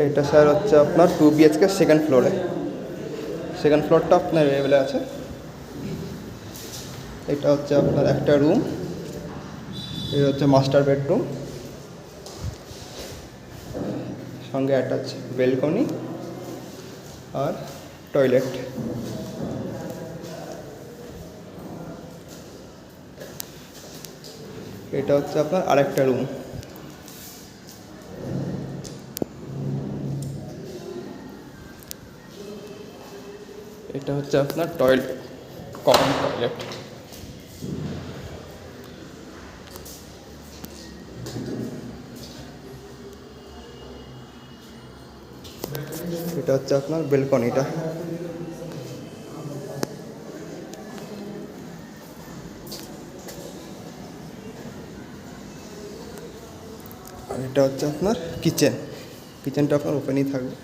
এটা স্যার হচ্ছে আপনার 2 BHK সেকেন্ড ফ্লোরে। সেকেন্ড ফ্লোরটা আপনার অ্যাভেলেবল আছে। এটা হচ্ছে আপনার একটা রুম, এটা হচ্ছে মাস্টার বেডরুম, সঙ্গে অ্যাটাচ বেলকনি আর টয়লেট। এটা হচ্ছে আপনার আরেকটা রুম। এটা হচ্ছে আপনার টয়লেট, কমন টয়লেট। এটা হচ্ছে আপনার বেলকনিটা। আর এটা হচ্ছে আপনার কিচেন। কিচেনটা আপনার ওপেনই থাকবে।